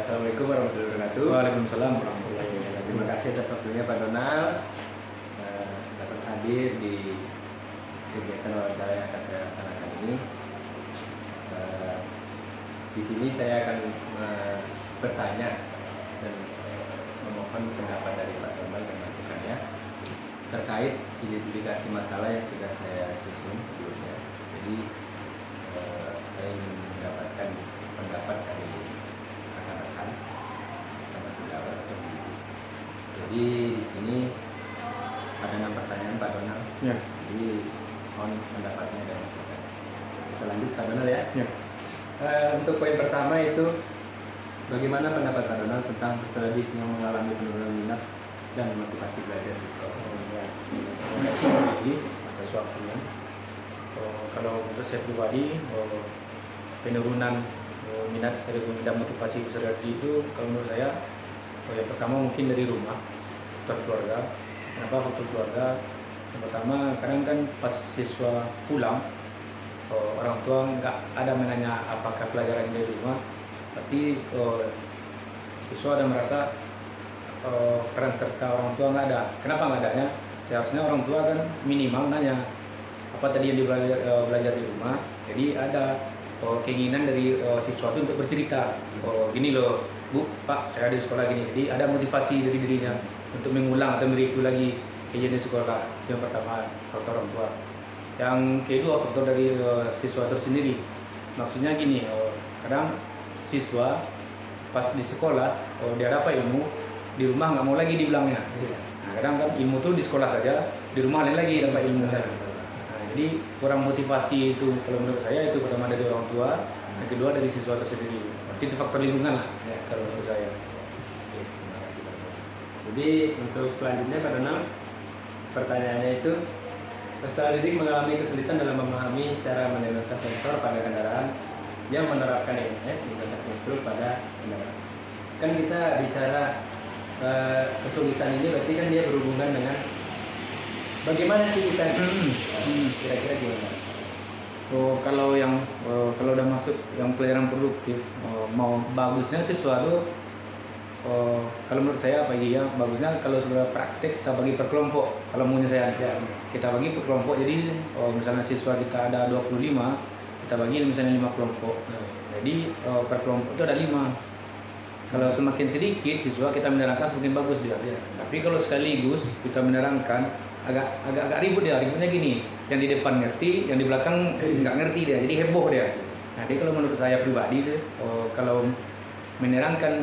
Assalamualaikum warahmatullahi wabarakatuh. Waalaikumsalam warahmatullahi wabarakatuh. Terima kasih atas waktunya Pak Donald dapat hadir di kegiatan wawancara yang akan saya laksanakan ini. Di sini saya akan bertanya dan memohon pendapat dari Pak Donald dan masukannya terkait identifikasi masalah yang sudah saya susun sebelumnya. Jadi saya ingin mendapatkan pendapat dari rekan-rekan teman sejawat atau guru. Jadi di sini ada 6 pertanyaan Pak Donald. Ya. Jadi mohon pendapatnya dan masukannya. Kita lanjut Pak Donald ya. Ya. Untuk poin pertama itu bagaimana pendapat Pak Donald tentang peserta didik yang mengalami penurunan minat dan motivasi belajar di sekolah? Terima kasih Pak atas waktunya. Kalau menurut saya pribadi, penurunan minat dan motivasi peserta didik itu kalau menurut saya yang pertama mungkin dari rumah, faktor keluarga. Kenapa faktor keluarga? Yang pertama kadang kan pas siswa pulang, orang tua nggak ada menanya apakah pelajaran dari rumah, tapi siswa ada merasa peran serta orang tua nggak ada. Kenapa nggak adanya? Seharusnya orang tua kan minimal nanya apa tadi yang belajar di rumah. Jadi ada keinginan dari siswa itu untuk bercerita. Gini loh, Bu, Pak, saya ada di sekolah gini. Jadi ada motivasi dari dirinya untuk mengulang atau mereview lagi kejadian di sekolah. Yang pertama, faktor orang tua. Yang kedua, faktor dari siswa tersendiri. Maksudnya gini, kadang siswa pas di sekolah dia dapat ilmu, di rumah nggak mau lagi dibilangnya. Nah, kadang kan ilmu tuh di sekolah saja, di rumah lain lagi dapat ilmu. Nah, jadi kurang motivasi itu kalau menurut saya itu pertama dari orang tua, yang kedua dari siswa tersendiri. Berarti itu faktor lingkungan lah kalau menurut saya. Oke, terima kasih Pak Donald. Jadi untuk selanjutnya Pak Donald, pertanyaannya itu peserta didik mengalami kesulitan dalam memahami cara mendiagnosa sensor pada kendaraan yang menerapkan EMS (Indikator Sentral) pada kendaraan. Kan kita bicara kesulitan ini berarti kan dia berhubungan dengan bagaimana sih kita kira-kira gimana? Kalau udah masuk yang pelajaran produktif, mau bagusnya siswa tuh kalau menurut saya bagusnya kalau sudah praktek kita bagi per kelompok. Kalau maunya saya kita bagi per kelompok. Jadi misalnya siswa kita ada 25, kita bagi misalnya 5 kelompok. Jadi per kelompok itu ada 5. Kalau semakin sedikit siswa kita menerangkan semakin bagus dia. Tapi kalau sekaligus kita menerangkan agak ribut dia. Ributnya gini, yang di depan ngerti, yang di belakang nggak ngerti dia. Jadi heboh dia. Nah, jadi kalau menurut saya pribadi sih, kalau menerangkan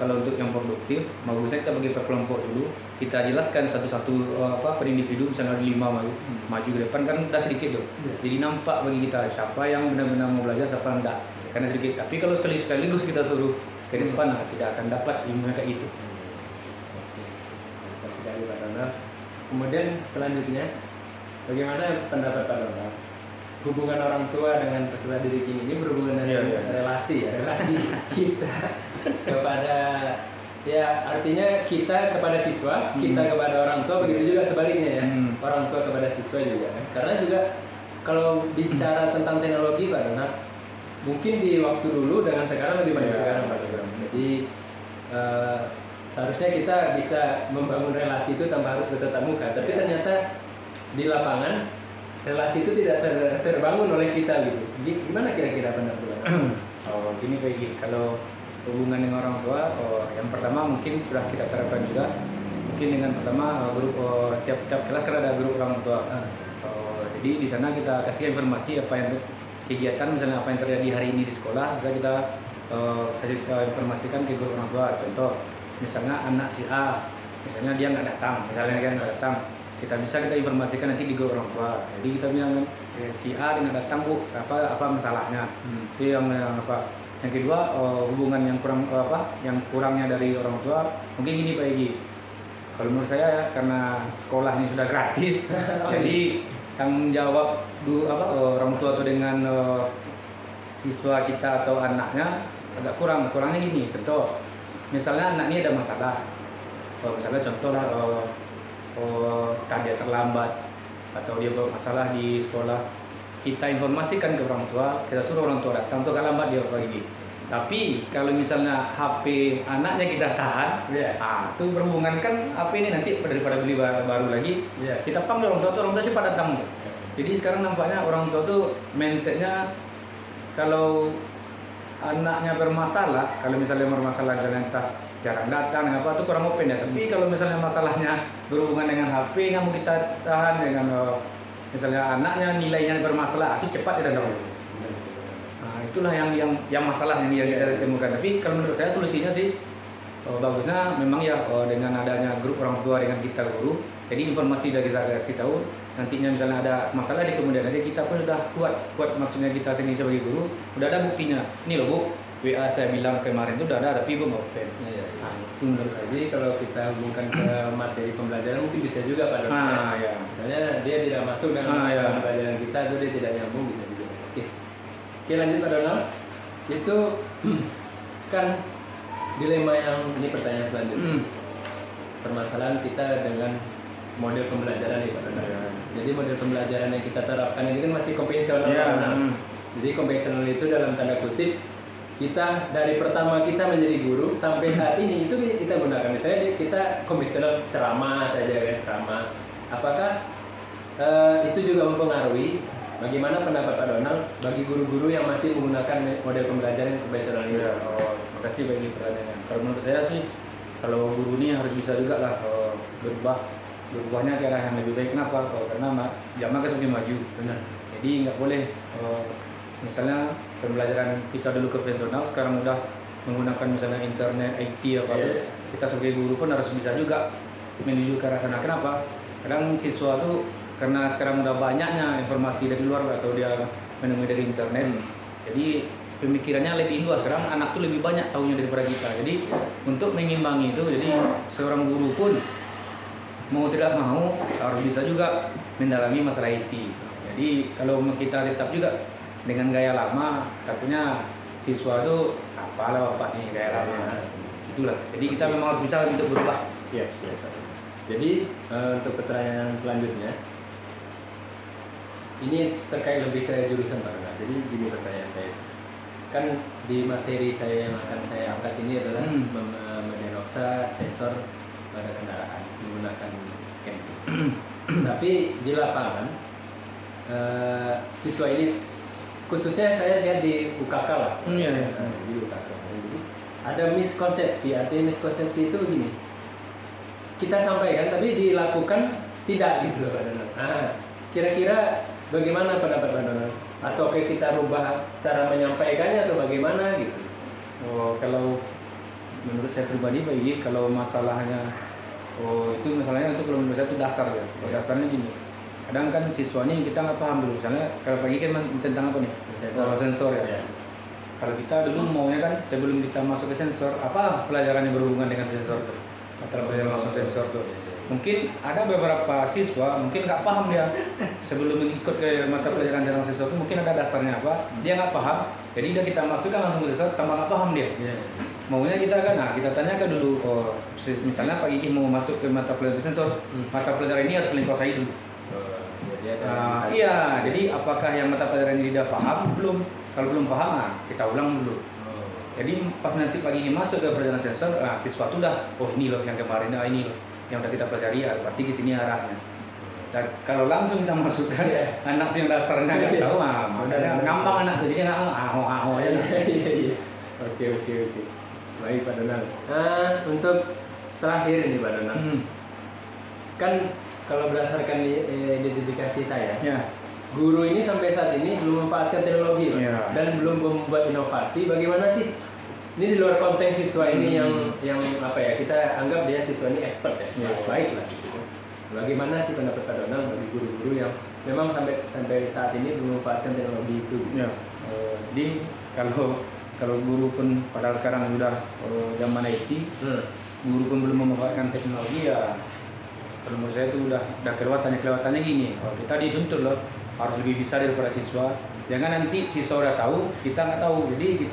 kalau untuk yang produktif, bagusnya kita bagi per kelompok dulu. Kita jelaskan satu-satu per individu, misalnya ada 5 maju ke depan kan udah sedikit tuh. Jadi nampak bagi kita siapa yang benar-benar mau belajar, siapa yang enggak. Karena sedikit. Tapi kalau sekaligus kita suruh ke depan, tidak akan dapat ilmu kayak gitu. Oke, mantap sekali Pak Donald. Kemudian selanjutnya, bagaimana pendapat Pak Donald? Hubungan orang tua dengan peserta didik ini berhubungan dengan relasi kita kepada artinya kita kepada siswa, kita kepada orang tua, begitu juga sebaliknya ya. Orang tua kepada siswa juga kan. Karena juga kalau bicara tentang teknologi Pak Donald, mungkin di waktu dulu dengan sekarang lebih banyak sekarang Pak Donald. Jadi seharusnya kita bisa membangun relasi itu tanpa harus bertatap muka, tapi ternyata di lapangan relasi itu tidak terbangun oleh kita gitu. Gimana kira-kira pendapat? Gini kayak gini, kalau hubungan dengan orang tua, yang pertama mungkin sudah kita terapkan juga. Mungkin dengan pertama grup tiap kelas kan ada grup orang tua. Jadi di sana kita kasih informasi apa yang kegiatan, misalnya apa yang terjadi hari ini di sekolah, bisa kita kasih informasikan ke grup orang tua. Contoh, misalnya anak si A, misalnya dia nggak datang, kita informasikan nanti di grup orang tua. Jadi kita bilang kan, si A dia nggak datang Bu, apa masalahnya? Itu yang apa? Yang kedua, hubungan yang kurangnya dari orang tua, mungkin gini Pak Egi. Kalau menurut saya ya, karena sekolah ini sudah gratis, jadi tanggung jawab orang tua itu dengan siswa kita atau anaknya agak kurangnya gini. Contoh, misalnya anak ini ada masalah, misalnya contoh lah dia terlambat atau dia bermasalah di sekolah, kita informasikan ke orang tua, kita suruh orang tua datang untuk lambat dia pagi. Tapi kalau misalnya HP anaknya kita tahan, itu berhubungan kan HP ini nanti daripada beli baru lagi, kita panggil orang tua cepat datang. Jadi sekarang nampaknya orang tua tuh mindsetnya kalau anaknya bermasalah, kalau misalnya entah jarang datang, apa tuh kurang open ya. Tapi kalau misalnya masalahnya berhubungan dengan HP, nggak mau kita tahan dengan misalnya anaknya nilainya bermasalah, itu cepat dia datang. Itulah yang masalah yang kita temukan. Tapi kalau menurut saya solusinya sih bagusnya memang ya dengan adanya grup orang tua dengan kita guru. Jadi informasi dari kita kasih tahu, nantinya misalnya ada masalah di kemudian hari kita pun sudah kuat maksudnya kita sendiri sebagai guru udah ada buktinya. Ini loh Bu, WA saya bilang kemarin itu udah ada tapi belum open. Jadi kalau kita hubungkan ke materi pembelajaran mungkin bisa juga Pak Dokter. Misalnya dia tidak masuk dengan pembelajaran kita atau dia tidak nyambung, bisa juga. Oke, lanjut Pak Donald. Itu kan dilema yang ini pertanyaan selanjutnya. Permasalahan kita dengan model pembelajaran nih Pak Donald. Jadi model pembelajaran yang kita terapkan ini kan masih konvensional. Jadi konvensional itu dalam tanda kutip kita dari pertama kita menjadi guru sampai saat ini itu kita gunakan. Misalnya kita konvensional ceramah saja kan, ceramah. Apakah itu juga mempengaruhi? Bagaimana pendapat Pak Donald bagi guru-guru yang masih menggunakan model pembelajaran konvensional ini? Terima kasih bagi pertanyaannya. Kalau menurut saya sih, kalau guru ini harus bisa juga lah berubahnya ke arah yang lebih baik. Kenapa? Karena zaman kan semakin maju. Benar. Jadi nggak boleh misalnya pembelajaran kita dulu konvensional, sekarang udah menggunakan misalnya internet, IT kita sebagai guru pun harus bisa juga menuju ke arah sana. Kenapa? Kadang siswa tuh karena sekarang udah banyaknya informasi dari luar atau dia menemui dari internet, jadi pemikirannya lebih luas. Sekarang anak tuh lebih banyak tahunya daripada kita. Jadi untuk mengimbangi itu, jadi seorang guru pun mau tidak mau harus bisa juga mendalami masalah IT. Jadi kalau kita tetap juga dengan gaya lama, takutnya siswa tuh apalah bapak nih gaya lama. Itulah. Jadi kita memang harus bisa untuk berubah. Siap. Jadi untuk pertanyaan selanjutnya, ini terkait lebih ke jurusan Pak Donald. Jadi gini pertanyaan saya, kan di materi saya yang akan saya angkat ini adalah mendiagnosa sensor pada kendaraan menggunakan scanning. Tapi di lapangan siswa ini khususnya saya lihat di UKK lah. Di UKK. Jadi ada miskonsepsi. Artinya miskonsepsi itu begini, kita sampaikan tapi dilakukan tidak gitu loh Pak Donald. Kira-kira bagaimana pendapat Pak Donald? Atau kita rubah cara menyampaikannya atau bagaimana gitu? Kalau menurut saya pribadi bagi kalau masalahnya itu masalahnya itu kalau menurut saya itu dasar ya. Dasarnya gini. Kadang kan siswa ini kita nggak paham dulu. Misalnya kalau pagi kan tentang apa nih? Sensor ya. Kalau kita dulu maunya kan sebelum kita masuk ke sensor, apa pelajaran yang berhubungan dengan sensor itu? Mata pelajaran masuk sensor itu. Mungkin ada beberapa siswa mungkin nggak paham dia sebelum ikut ke mata pelajaran tentang sensor itu, mungkin ada dasarnya apa, dia nggak paham, jadi udah kita masukkan langsung ke sensor, tambah nggak paham dia. Maunya kita kan, kita tanyakan dulu, misalnya Pak Gigi mau masuk ke mata pelajaran sensor, mata pelajaran ini harus kalian kuasai dulu. Jadi apakah yang mata pelajaran ini dia paham belum? Kalau belum paham, kita ulang dulu. Jadi pas nanti Pak Gigi masuk ke pelajaran sensor, siswa itu udah, ini loh yang kemarin, ini loh yang udah kita pelajari, berarti ke sini arahnya. Dan kalau langsung kita masukkan anak yang dasarnya nggak tahu, ngambang anak jadi nggak aja. Oke. Baik Pak Donald. Untuk terakhir ini Pak Donald, kan kalau berdasarkan identifikasi saya, guru ini sampai saat ini belum memanfaatkan teknologi dan belum membuat inovasi. Bagaimana sih? Ini di luar konteks siswa ini yang apa ya, kita anggap dia siswa ini expert ya, baik lah gitu. Bagaimana sih pendapat Pak Donald bagi guru-guru yang memang sampai saat ini belum memanfaatkan teknologi itu? Jadi kalau guru pun padahal sekarang sudah zaman IT, guru pun belum memanfaatkan teknologi ya. Kalau menurut saya itu udah kelewatannya gini. Kita dituntut loh harus lebih bisa daripada siswa. Jangan nanti siswa udah tahu, kita nggak tahu. Jadi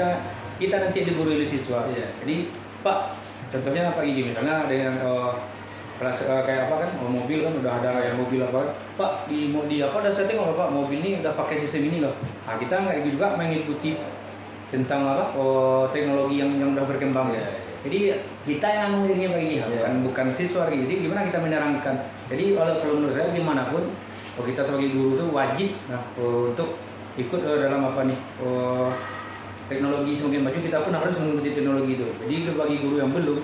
kita nanti digurui oleh siswa. Jadi Pak, contohnya Pak Gigi misalnya dengan kayak apa kan, mobil kan udah ada yang mobil apa, Pak di apa udah saya tengok Pak mobil ini udah pakai sistem ini loh. Nah kita nggak juga mengikuti tentang apa teknologi yang udah berkembang. Iya. Jadi kita yang ngomongnya begini, Iya. bukan siswa. Jadi gimana kita menerangkan. Jadi kalau menurut saya gimana pun, kita sebagai guru tuh wajib untuk ikut dalam apa nih teknologi semakin maju, kita pun harus mengikuti teknologi itu. Jadi bagi guru yang belum,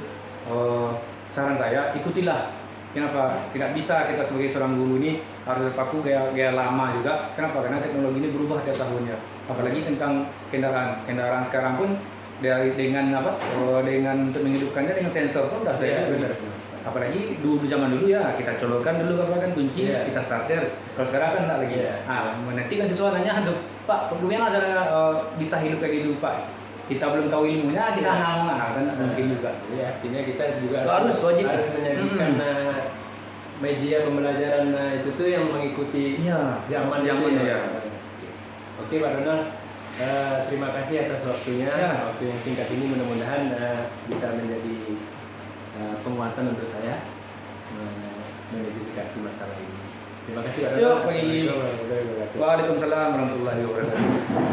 saran saya ikutilah. Kenapa? Tidak bisa kita sebagai seorang guru ini harus terpaku gaya lama juga. Kenapa? Karena teknologi ini berubah tiap tahunnya. Apalagi tentang kendaraan sekarang pun dengan apa? Dengan untuk menghidupkannya dengan sensor pun udah saya benar. Apalagi dulu zaman dulu ya kita colokkan dulu apa kan kunci, kita starter. Kalau sekarang kan enggak lagi. Nanti kan siswa nanya, "Aduh, Pak, bagaimana cara bisa hidup kayak gitu, Pak?" Kita belum tahu ilmunya, kita ngomong kan mungkin juga. Iya, artinya kita juga harus wajib menyajikan media pembelajaran itu tuh yang mengikuti zaman itu ya. Oke, Pak Ronald, terima kasih atas waktunya. Waktu yang singkat ini mudah-mudahan bisa menjadi penguatan untuk saya mengidentifikasi masalah ini. Terima kasih Pak Ronald. Waalaikumsalam warahmatullahi wabarakatuh.